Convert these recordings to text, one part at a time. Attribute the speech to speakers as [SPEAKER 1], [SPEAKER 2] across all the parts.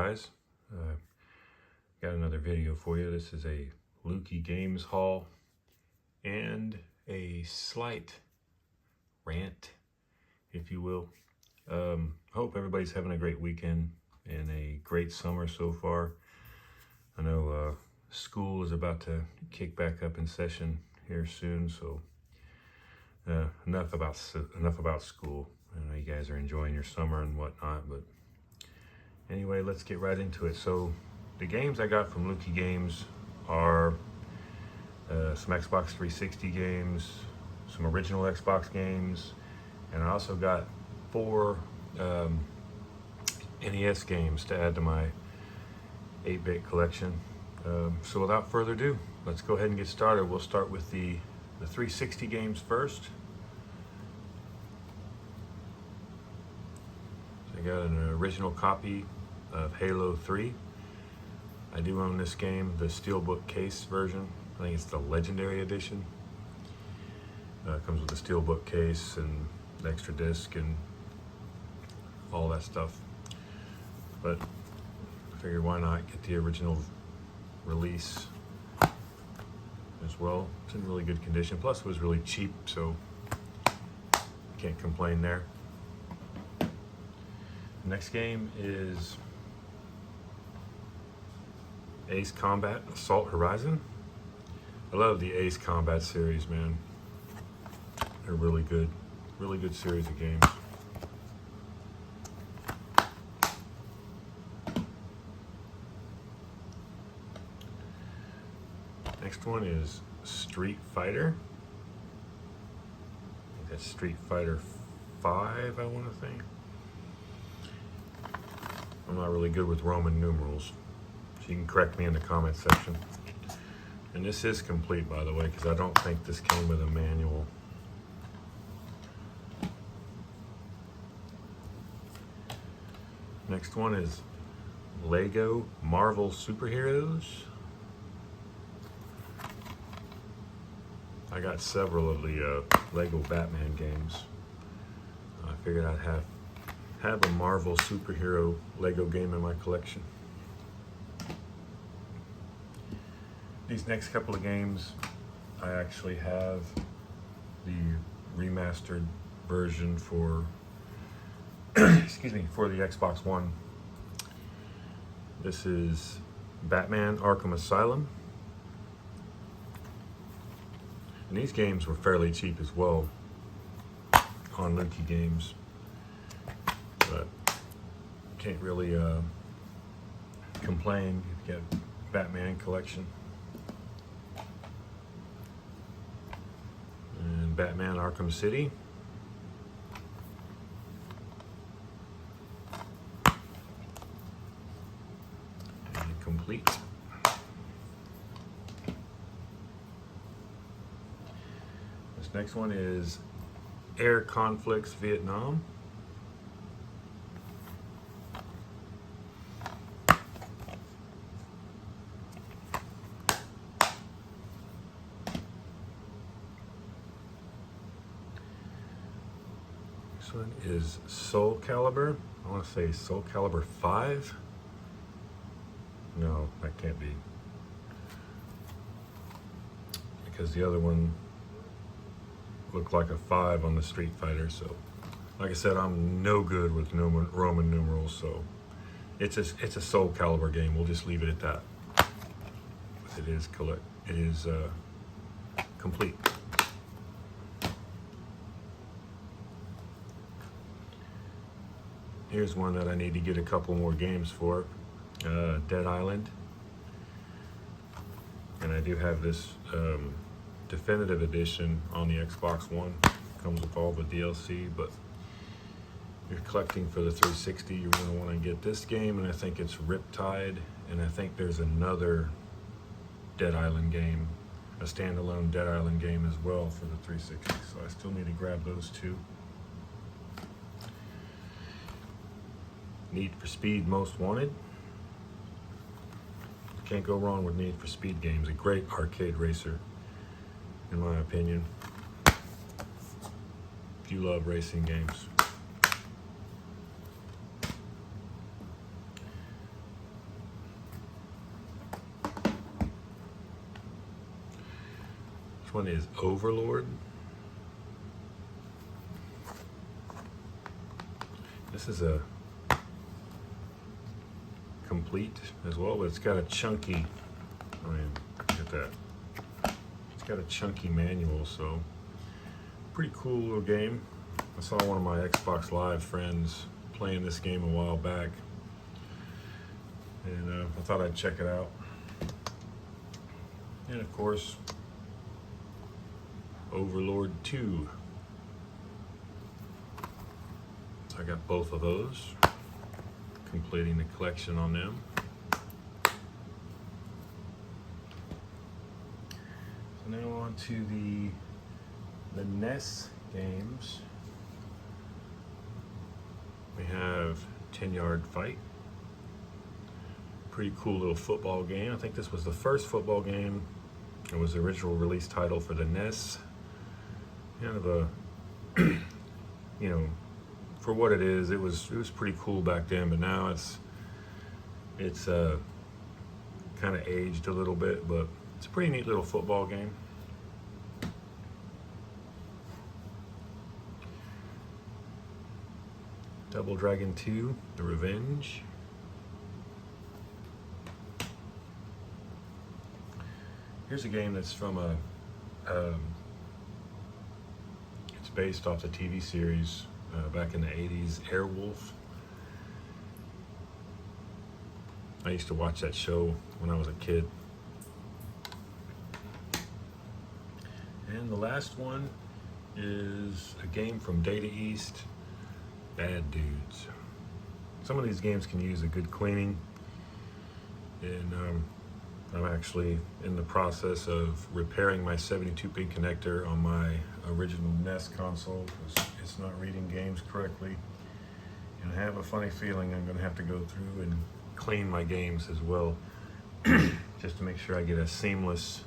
[SPEAKER 1] guys? Got another video for you. This is a Lukie Games haul and a slight rant, if you will. Hope everybody's having a great weekend and a great summer so far. I know school is about to kick back up in session here soon, so enough about school. I know you guys are enjoying your summer and whatnot, but anyway, let's get right into it. So the games I got from Lukie Games are some Xbox 360 games, some original Xbox games, and I also got 4 NES games to add to my 8-bit collection. So without further ado, let's go ahead and get started. We'll start with the 360 games first. So I got an original copy of Halo 3. I do own this game, the Steelbook case version. I think it's the Legendary Edition. Comes with a Steelbook case and the extra disc and all that stuff. But I figured why not get the original release as well. It's in really good condition. Plus it was really cheap, so can't complain there. The next game is Ace Combat Assault Horizon. I love the Ace Combat series, man. They're really good series of games. Next one is Street Fighter. I think that's Street Fighter 5, I want to think. I'm not really good with Roman numerals, so you can correct me in the comment section. And this is complete, by the way, because I don't think this came with a manual. Next one is Lego Marvel Superheroes. I got several of the Lego Batman games. I figured I'd have a Marvel superhero Lego game in my collection. These next couple of games, I actually have the remastered version for excuse me, for the Xbox One. This is Batman Arkham Asylum. And these games were fairly cheap as well on Lukie Games, but can't really complain if you get Batman collection. And Batman Arkham City. And complete. Next one is Air Conflicts Vietnam. Next one is Soul Calibur. I want to say Soul Calibur 5. No, that can't be, because the other one looked like a 5 on the Street Fighter. So like I said, I'm no good with Roman numerals, so it's a Soul Calibur game. We'll just leave it at that. It is complete. Here's one that I need to get a couple more games for, Dead Island. And I do have this definitive edition on the Xbox One. Comes with all the DLC, but if you're collecting for the 360, you're going to want to get this game, and I think it's Riptide, and I think there's another Dead Island game, a standalone Dead Island game as well for the 360, so I still need to grab those two. Need for Speed Most Wanted. Can't go wrong with Need for Speed games. A great arcade racer, in my opinion, if you love racing games. one is Overlord. This is a complete as well, but it's got a chunky, I mean, look at that. It's got a chunky manual, so pretty cool little game. I saw one of my Xbox Live friends playing this game a while back, and I thought I'd check it out. And of course, Overlord 2. So I got both of those, completing the collection on them. So now on to the NES games. We have 10-Yard Fight. Pretty cool little football game. I think this was the first football game. It was the original release title for the NES. Kind of a, you know, for what it is, it was pretty cool back then, but now it's kind of aged a little bit, but it's a pretty neat little football game. Double Dragon 2, The Revenge. Here's a game that's from it's based off the TV series back in the 80s, Airwolf. I used to watch that show when I was a kid. And the last one is a game from Data East, Bad Dudes. Some of these games can use a good cleaning, and I'm actually in the process of repairing my 72-pin connector on my original NES console because it's not reading games correctly. And I have a funny feeling I'm going to have to go through and clean my games as well, just to make sure I get a seamless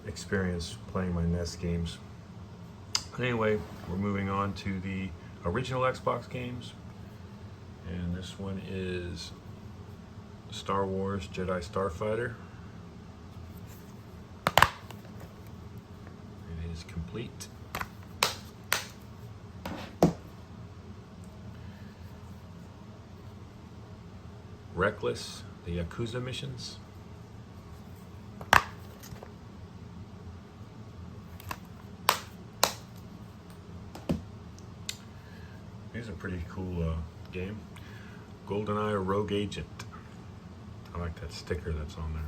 [SPEAKER 1] experience playing my NES games. But anyway, we're moving on to the original Xbox games, and this one is Star Wars Jedi Starfighter. It is complete. Reckless, the Yakuza missions. Here's a pretty cool game. GoldenEye Rogue Agent. I like that sticker that's on there.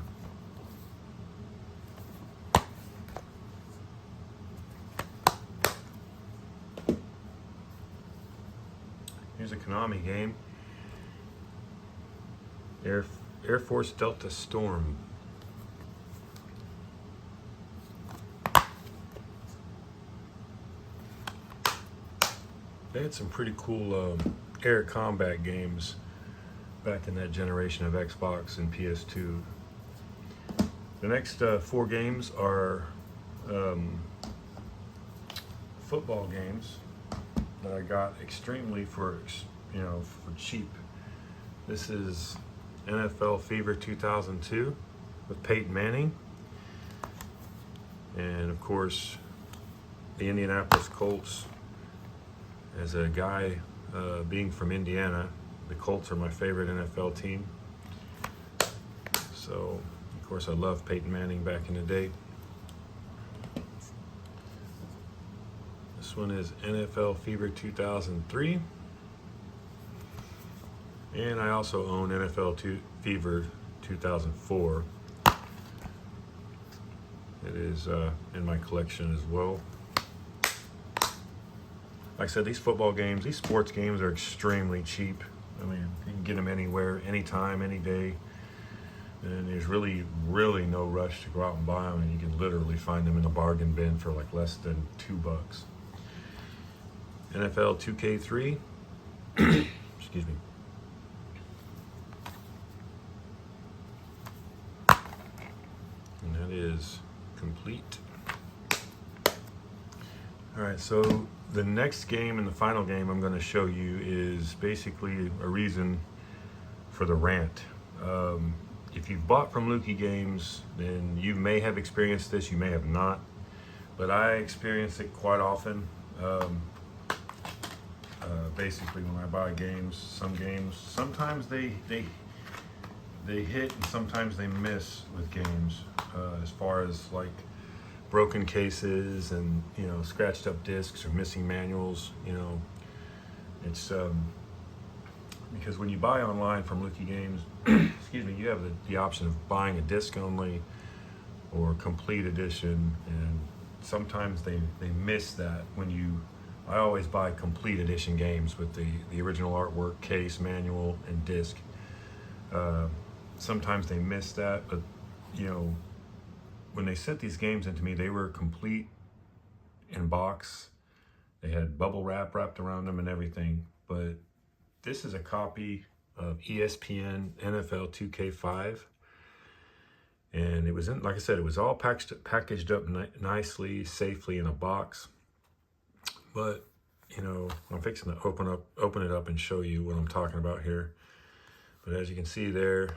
[SPEAKER 1] Here's a Konami game. Air Force Delta Storm. They had some pretty cool air combat games back in that generation of Xbox and PS2. The next 4 games are football games that I got extremely for cheap. This is NFL Fever 2002 with Peyton Manning, and of course the Indianapolis Colts. As a guy being from Indiana, the Colts are my favorite NFL team. So, of course, I love Peyton Manning back in the day. This one is NFL Fever 2003. And I also own NFL Fever 2004. It is in my collection as well. Like I said, these football games, these sports games are extremely cheap. I mean, you can get them anywhere, anytime, any day. And there's really, really no rush to go out and buy them. And you can literally find them in a bargain bin for like less than $2. NFL 2K3. Excuse me. And that is complete. All right, so the next game and the final game I'm going to show you is basically a reason for the rant. if you've bought from Lukie Games, then you may have experienced this, you may have not, but I experience it quite often. Basically, when I buy games, sometimes they hit and sometimes they miss with games, as far as like broken cases and, you know, scratched up discs or missing manuals. You know, it's because when you buy online from Lukie Games, excuse me, you have the option of buying a disc only or complete edition, and sometimes they miss that when you. I always buy complete edition games with the original artwork, case, manual, and disc. Sometimes they miss that, but you know, when they sent these games into me, they were complete in box. They had bubble wrap wrapped around them and everything. But this is a copy of ESPN NFL 2K5. And it was in, like I said, it was all packaged up nicely, safely in a box. But, you know, I'm fixing to open it up and show you what I'm talking about here. But as you can see there,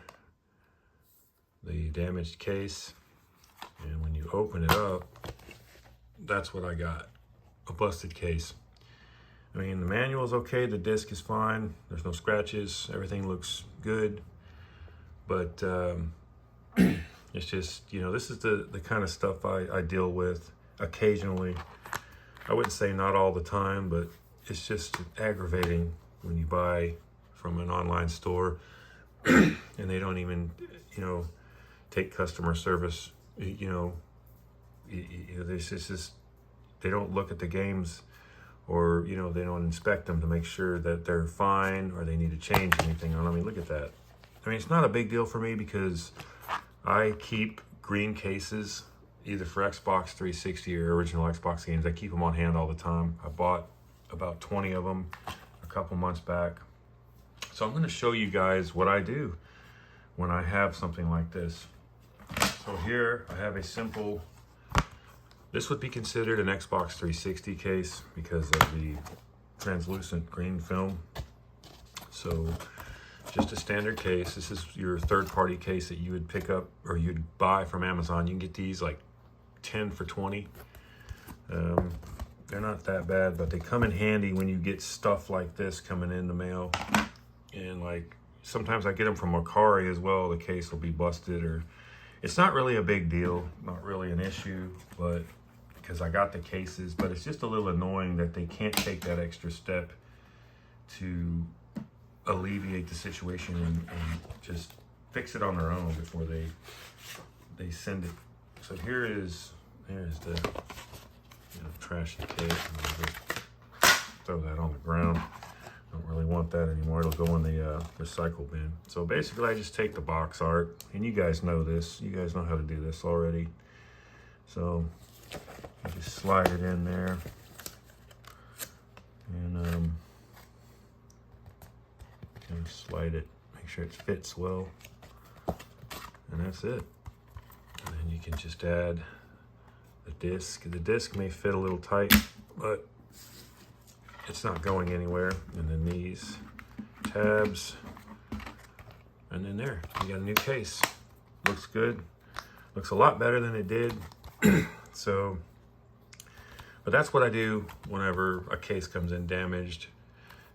[SPEAKER 1] the damaged case. And when you open it up, that's what I got, a busted case. I mean, the manual is okay, the disc is fine, there's no scratches, everything looks good. But it's just, you know, this is the kind of stuff I deal with occasionally. I wouldn't say not all the time, but it's just aggravating when you buy from an online store and they don't even, you know, take customer service. You know, there's just, they don't look at the games, or, you know, they don't inspect them to make sure that they're fine or they need to change anything on them. I mean, look at that. I mean, it's not a big deal for me because I keep green cases, either for Xbox 360 or original Xbox games. I keep them on hand all the time. I bought about 20 of them a couple months back. So I'm going to show you guys what I do when I have something like this. So here I have a simple, this would be considered an Xbox 360 case because of the translucent green film. So just a standard case. This is your third-party case that you would pick up or you'd buy from Amazon. You can get these like 10 for 20. They're not that bad, but they come in handy when you get stuff like this coming in the mail. And like sometimes I get them from Mercari as well. The case will be busted, or it's not really a big deal, not really an issue, but because I got the cases, but it's just a little annoying that they can't take that extra step to alleviate the situation and just fix it on their own before they send it. So there's the, you know, trash the case. Throw that on the ground. Don't really want that anymore. It'll go in the recycle bin. So basically I just take the box art, and you guys know this. You guys know how to do this already. So you just slide it in there. And slide it, make sure it fits well. And that's it. And then you can just add the disc. The disc may fit a little tight, but it's not going anywhere. And then these tabs, and then there, you got a new case. Looks good. Looks a lot better than it did. So, but that's what I do whenever a case comes in damaged,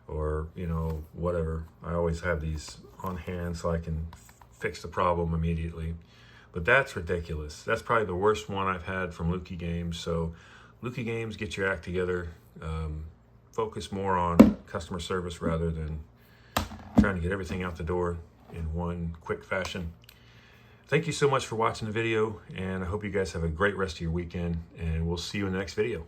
[SPEAKER 1] or, you know, whatever. I always have these on hand so I can fix the problem immediately. But that's ridiculous. That's probably the worst one I've had from Lukie Games. So Lukie Games, get your act together. Focus more on customer service rather than trying to get everything out the door in one quick fashion. Thank you so much for watching the video, and I hope you guys have a great rest of your weekend, and we'll see you in the next video.